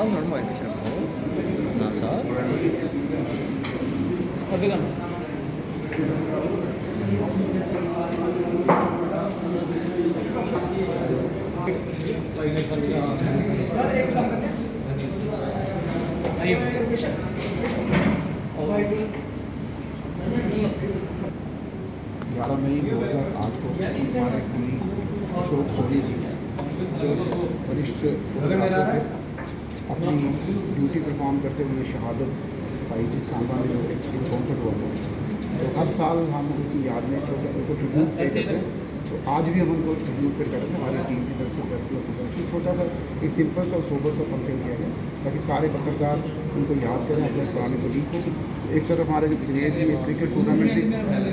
다음 얼마 입으시라고? 나서 어디 가나? ग्यारह मई 2008 को हमारे कुली अशोक सोनी जी जो वरिष्ठ फोटोग्राफर थे अपनी ड्यूटी परफॉर्म करते हुए शहादत पाई थी। सांबा में जो इनकाउंटर हुआ था, तो हर साल हम उनकी याद में छोटे उनको ट्रिब्यूट पे करते हैं। तो आज भी हम उनको ट्रिब्यूट पे करते हैं। हमारी टीम की तरफ से, प्रेस क्लब की तरफ से छोटा सा एक सिंपल सा और सोबर सा फंक्शन किया गया ताकि सारे पत्रकार उनको याद करें, अपने पुराने कुलीग को। एक तरफ हमारे जो दिनेश जी क्रिकेट टूर्नामेंट भी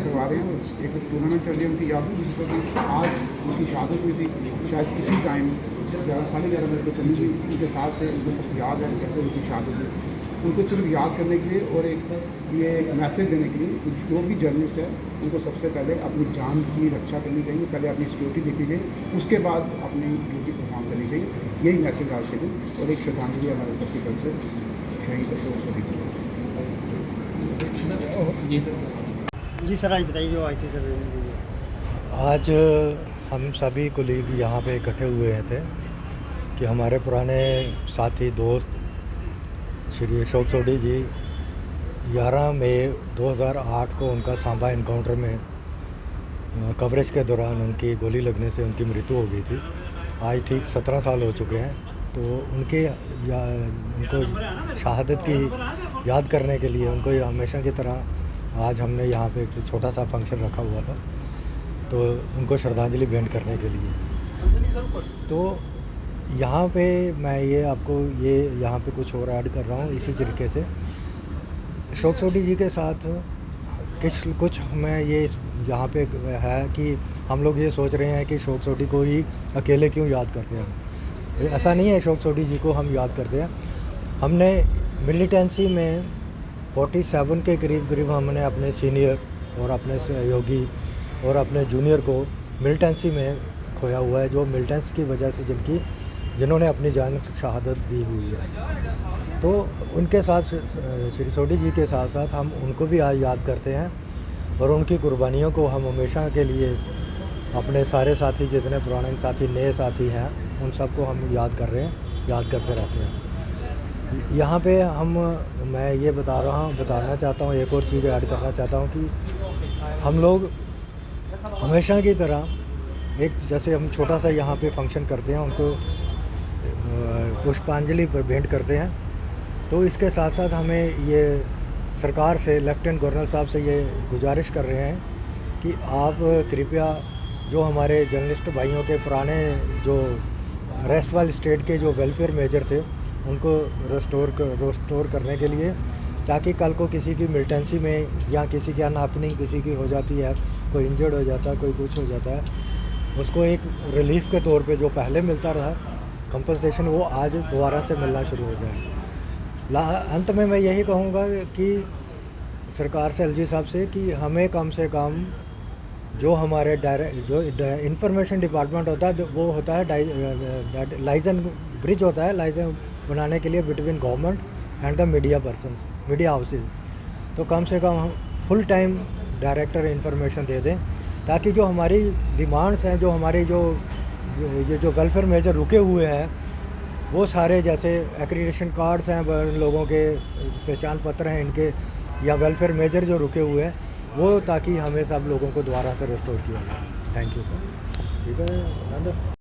करवा रहे हैं, एक तरफ टूर्नामेंट चल रही है उनकी याद में, दूसरी तरफ आज उनकी शहादत हुई थी। शायद इसी टाइम 11-11:30 बजे कभी भी उनके साथ थे, उनको सब याद है कैसे उनकी शहादत हुई थी। उनको सिर्फ याद करने के लिए और एक मैसेज देने के लिए जो भी जर्नलिस्ट है उनको सबसे पहले अपनी जान की रक्षा करनी चाहिए, पहले अपनी सिक्योरिटी देखनी चाहिए, उसके बाद अपनी ड्यूटी परफॉर्म करनी चाहिए। यही मैसेज आज के दिन, और एक श्रद्धांजलि हमारे सबकी तरफ से शहीद अशोक सोनी को। जी सर, आज बताइए जो आज थी सर। आज हम सभी कुलीग यहाँ पे इकट्ठे हुए थे कि हमारे पुराने साथी दोस्त श्री अशोक सोनी जी 11 मई 2008 को उनका सांबा इनकाउंटर में कवरेज के दौरान उनकी गोली लगने से उनकी मृत्यु हो गई थी। आज ठीक 17 साल हो चुके हैं। तो उनको शहादत की याद करने के लिए उनको हमेशा की तरह आज हमने यहाँ पे एक छोटा सा फंक्शन रखा हुआ था, तो उनको श्रद्धांजलि भेंट करने के लिए। तो यहाँ पे मैं आपको यहाँ पे कुछ और ऐड कर रहा हूँ इसी तरीके से। अशोक सोनी जी के साथ कुछ मैं यहाँ पे है कि हम लोग ये सोच रहे हैं कि अशोक सोनी को ही अकेले क्यों याद करते हैं। ऐसा नहीं है, अशोक सोनी जी को हम याद करते हैं। हमने मिलिटेंसी में 47 के करीब हमने अपने सीनियर और अपने सहयोगी और अपने जूनियर को मिलिटेंसी में खोया हुआ है, जो मिलिटेंसी की वजह से जिन्होंने अपनी जान शहादत दी हुई है। तो उनके साथ श्री सोनी जी के साथ साथ हम उनको भी आज याद करते हैं, और उनकी कुर्बानियों को हम हमेशा के लिए अपने सारे साथी, जितने पुराने साथी नए साथी हैं, उन सबको हम याद कर रहे हैं, याद करते रहते हैं। यहाँ पे मैं ये बताना चाहता हूँ, एक और चीज़ ऐड करना चाहता हूँ कि हम लोग हमेशा की तरह जैसे हम छोटा सा यहाँ पे फंक्शन करते हैं, उनको पुष्पांजलि पर भेंट करते हैं। तो इसके साथ साथ हमें ये सरकार से, लेफ्टिनेंट गवर्नर साहब से ये गुजारिश कर रहे हैं कि आप कृपया जो हमारे जर्नलिस्ट भाइयों के पुराने जो रेस्ट वाले स्टेट के जो वेलफेयर मेजर थे उनको रेस्टोर करने के लिए, ताकि कल को किसी की मिलिटेंसी में या किसी की अनहैपनिंग किसी की हो जाती है, कोई इंजर्ड हो जाता है, कोई कुछ हो जाता है, उसको एक रिलीफ के तौर पे जो पहले मिलता रहा कंपनसेशन, वो आज दोबारा से मिलना शुरू हो जाए। अंत में मैं यही कहूँगा कि सरकार से, एलजी साहब से, कि हमें कम से कम जो हमारे जो इंफॉर्मेशन डिपार्टमेंट होता है, वो होता है लाइजन ब्रिज होता है लाइजन बनाने के लिए between government and the media persons, media houses. तो कम से कम हम फुल टाइम डायरेक्टर इंफॉर्मेशन दे दें, ताकि जो हमारी डिमांड्स हैं, जो हमारी जो वेलफेयर मेजर रुके हुए हैं, वो सारे जैसे एक्रीडिटेशन कार्ड्स हैं लोगों के, पहचान पत्र हैं इनके, या वेलफेयर मेजर जो रुके हुए हैं, वो ताकि हमें सब लोगों को दोबारा से रिस्टोर किया जाए। Thank you sir. ठीक है।